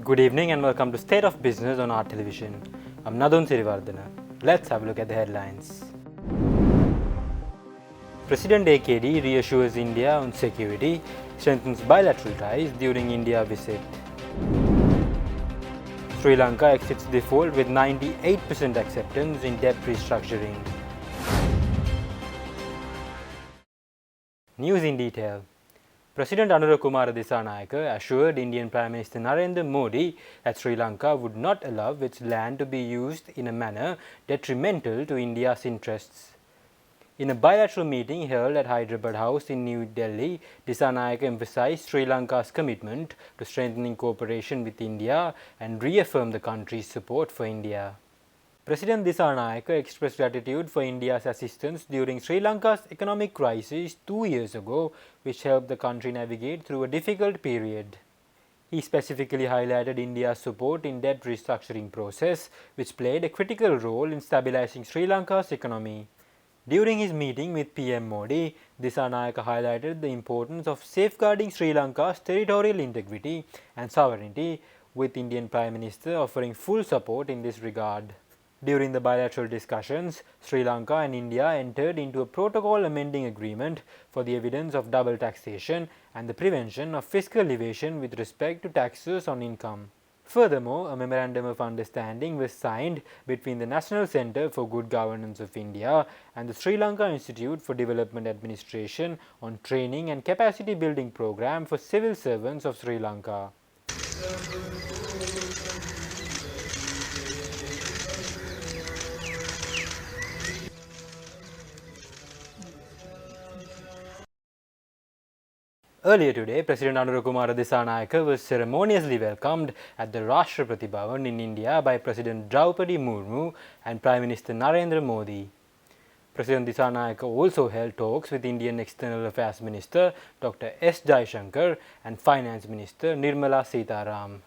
Good evening and welcome to State of Business on Art Television. I'm Nadun Sirivardhana. Let's have a look at the headlines. President AKD reassures India on security, strengthens bilateral ties during India visit. Sri Lanka exits default with 98% acceptance in debt restructuring. News in detail. President Anura Kumara Dissanayake assured Indian Prime Minister Narendra Modi that Sri Lanka would not allow its land to be used in a manner detrimental to India's interests. In a bilateral meeting held at Hyderabad House in New Delhi, Dissanayake emphasized Sri Lanka's commitment to strengthening cooperation with India and reaffirmed the country's support for India. President Dissanayake expressed gratitude for India's assistance during Sri Lanka's economic crisis 2 years ago, which helped the country navigate through a difficult period. He specifically highlighted India's support in debt restructuring process, which played a critical role in stabilizing Sri Lanka's economy. During his meeting with PM Modi, Dissanayake highlighted the importance of safeguarding Sri Lanka's territorial integrity and sovereignty, with Indian Prime Minister offering full support in this regard. During the bilateral discussions, Sri Lanka and India entered into a protocol amending agreement for the evidence of double taxation and the prevention of fiscal evasion with respect to taxes on income. Furthermore, a memorandum of understanding was signed between the National Centre for Good Governance of India and the Sri Lanka Institute for Development Administration on training and capacity building program for civil servants of Sri Lanka. Earlier today, President Anura Kumara Dissanayake was ceremoniously welcomed at the Rashtrapati Bhavan in India by President Draupadi Murmu and Prime Minister Narendra Modi. President Dissanayake also held talks with Indian External Affairs Minister Dr. S. Jaishankar and Finance Minister Nirmala Sitharam.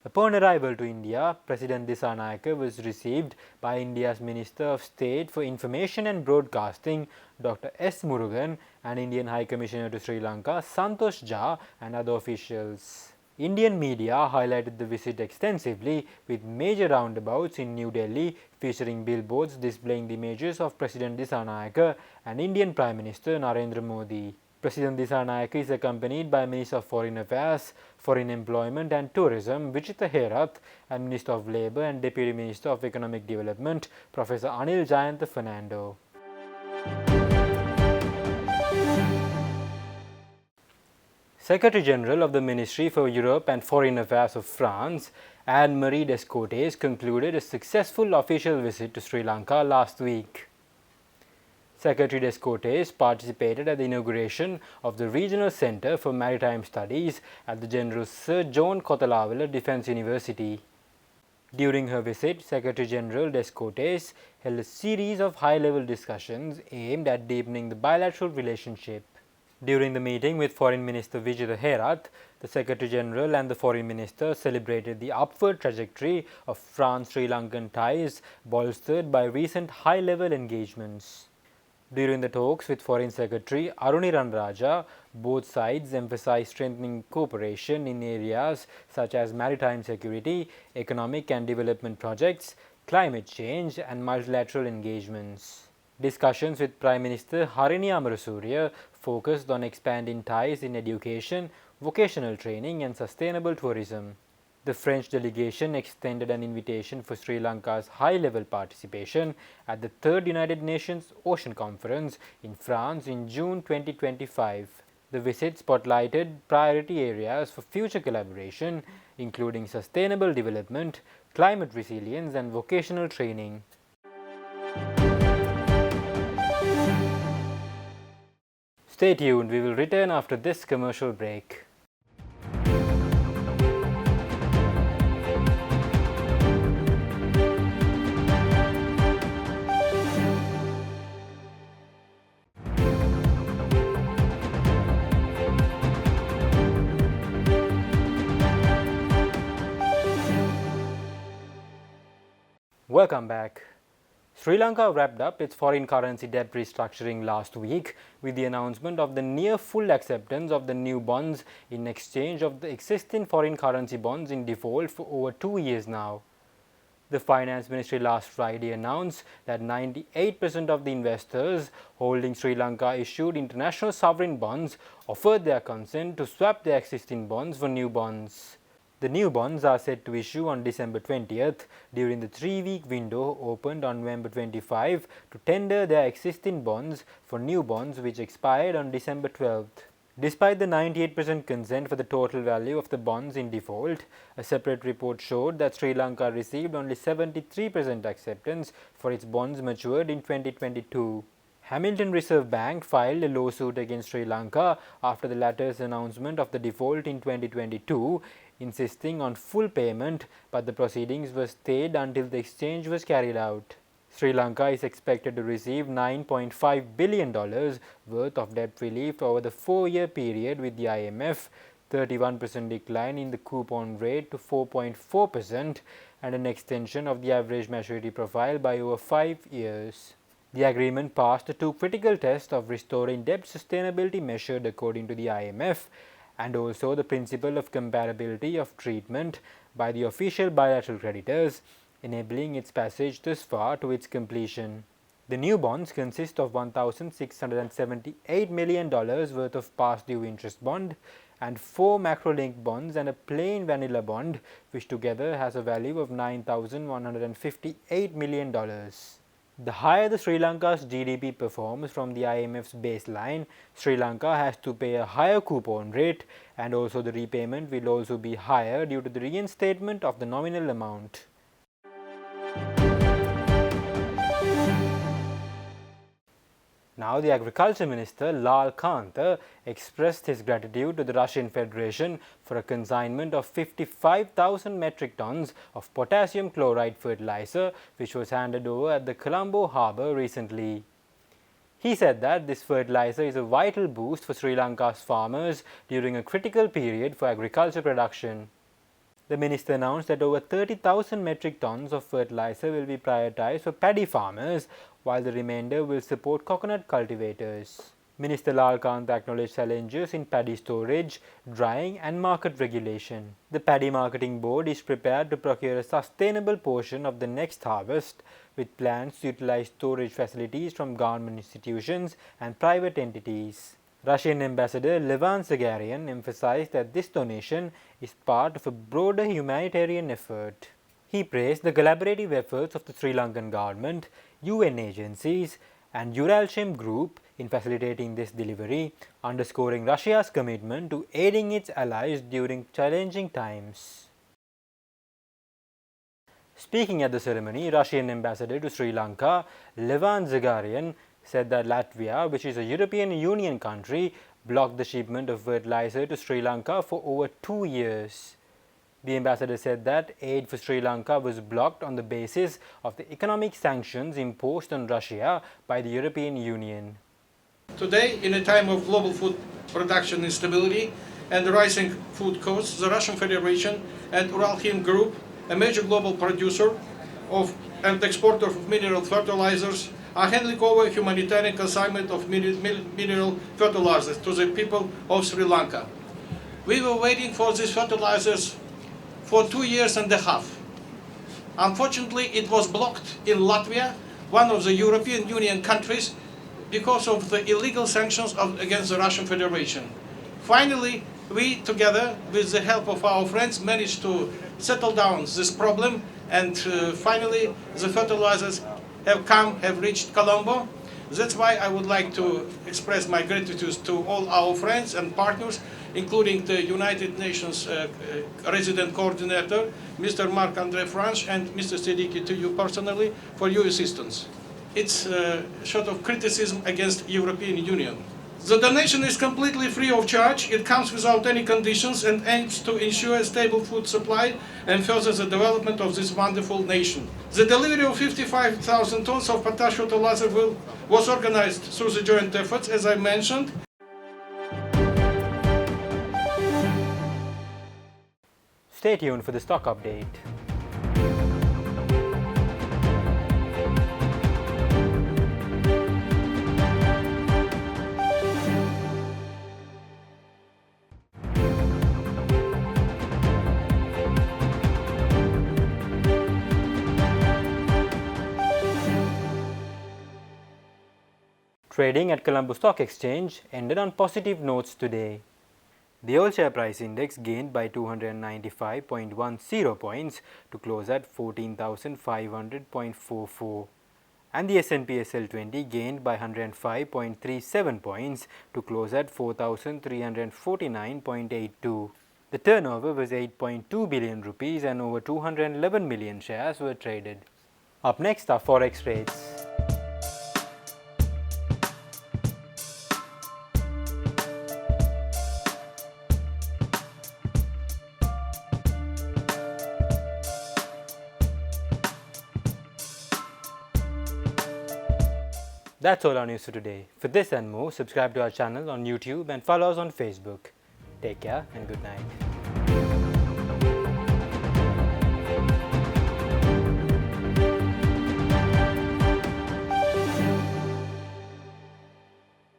Upon arrival to India, President Dissanayake was received by India's Minister of State for Information and Broadcasting, Dr. S. Murugan, and Indian High Commissioner to Sri Lanka, Santosh Jha, and other officials. Indian media highlighted the visit extensively, with major roundabouts in New Delhi featuring billboards displaying the images of President Dissanayake and Indian Prime Minister Narendra Modi. President Dissanayake is accompanied by Minister of Foreign Affairs, Foreign Employment and Tourism Vijitha Herath and Minister of Labour and Deputy Minister of Economic Development Professor Anil Jayantha Fernando. Secretary General of the Ministry for Europe and Foreign Affairs of France, Anne-Marie Descotes, concluded a successful official visit to Sri Lanka last week. Secretary Descotes participated at the inauguration of the Regional Centre for Maritime Studies at the General Sir John Kotalawala Defence University. During her visit, Secretary General Descotes held a series of high-level discussions aimed at deepening the bilateral relationship. During the meeting with Foreign Minister Vijitha Herath, the Secretary General and the Foreign Minister celebrated the upward trajectory of France-Sri Lankan ties bolstered by recent high-level engagements. During the talks with Foreign Secretary Aruniran Raja, both sides emphasized strengthening cooperation in areas such as maritime security, economic and development projects, climate change and multilateral engagements. Discussions with Prime Minister Harini Amarasuriya focused on expanding ties in education, vocational training and sustainable tourism. The French delegation extended an invitation for Sri Lanka's high-level participation at the 3rd United Nations Ocean Conference in France in June 2025. The visit spotlighted priority areas for future collaboration, including sustainable development, climate resilience and vocational training. Stay tuned, we will return after this commercial break. Welcome back. Sri Lanka wrapped up its foreign currency debt restructuring last week with the announcement of the near full acceptance of the new bonds in exchange of the existing foreign currency bonds in default for over 2 years now. The Finance Ministry last Friday announced that 98% of the investors holding Sri Lanka issued international sovereign bonds offered their consent to swap their existing bonds for new bonds. The new bonds are set to issue on December 20th during the 3-week window opened on November 25 to tender their existing bonds for new bonds which expired on December 12th. Despite the 98% consent for the total value of the bonds in default, a separate report showed that Sri Lanka received only 73% acceptance for its bonds matured in 2022. Hamilton Reserve Bank filed a lawsuit against Sri Lanka after the latter's announcement of the default in 2022, insisting on full payment, but the proceedings were stayed until the exchange was carried out. Sri Lanka is expected to receive $9.5 billion worth of debt relief over the 4-year period with the IMF, 31% decline in the coupon rate to 4.4%, and an extension of the average maturity profile by over 5 years. The agreement passed the 2 critical tests of restoring debt sustainability measured according to the IMF, and also the principle of comparability of treatment by the official bilateral creditors, enabling its passage thus far to its completion. The new bonds consist of $1,678 million worth of past due interest bond and 4 macro-linked bonds and a plain vanilla bond, which together has a value of $9,158 million. The higher the Sri Lanka's GDP performs from the IMF's baseline, Sri Lanka has to pay a higher coupon rate, and also the repayment will also be higher due to the reinstatement of the nominal amount. Now, the Agriculture Minister Lanka expressed his gratitude to the Russian Federation for a consignment of 55,000 metric tons of potassium chloride fertilizer, which was handed over at the Colombo harbour recently. He said that this fertilizer is a vital boost for Sri Lanka's farmers during a critical period for agriculture production. The minister announced that over 30,000 metric tons of fertilizer will be prioritised for paddy farmers, while the remainder will support coconut cultivators. Minister Lanka acknowledged challenges in paddy storage, drying and market regulation. The Paddy Marketing Board is prepared to procure a sustainable portion of the next harvest, with plans to utilise storage facilities from government institutions and private entities. Russian Ambassador Levan Zagarian emphasized that this donation is part of a broader humanitarian effort. He praised the collaborative efforts of the Sri Lankan government, UN agencies and Uralchem Group in facilitating this delivery, underscoring Russia's commitment to aiding its allies during challenging times. Speaking at the ceremony, Russian Ambassador to Sri Lanka, Levan Zagarian, said that Latvia, which is a European Union country, blocked the shipment of fertilizer to Sri Lanka for over 2 years. The ambassador said that aid for Sri Lanka was blocked on the basis of the economic sanctions imposed on Russia by the European Union. Today, in a time of global food production instability and rising food costs, the Russian Federation and Uralchem Group, a major global producer and exporter of mineral fertilizers, are handing over humanitarian consignment of mineral fertilizers to the people of Sri Lanka. We were waiting for these fertilizers for 2.5 years. Unfortunately, it was blocked in Latvia, one of the European Union countries, because of the illegal sanctions against the Russian Federation. Finally, we, together with the help of our friends, managed to settle down this problem, and finally the fertilizers have reached Colombo. That's why I would like to express my gratitude to all our friends and partners, including the United Nations resident coordinator, Mr. Marc-André Franch, and Mr. Siddiqui, to you personally, for your assistance. It's a sort of criticism against European Union. The donation is completely free of charge. It comes without any conditions and aims to ensure a stable food supply and further the development of this wonderful nation. The delivery of 55,000 tons of potash fertilizer was organized through the joint efforts, as I mentioned. Stay tuned for the stock update. Trading at Colombo Stock Exchange ended on positive notes today. The All Share Price Index gained by 295.10 points to close at 14,500.44. And the S&P SL20 gained by 105.37 points to close at 4,349.82. The turnover was 8.2 billion rupees and over 211 million shares were traded. Up next are Forex rates. That's all our news for today. For this and more, subscribe to our channel on YouTube and follow us on Facebook. Take care and good night.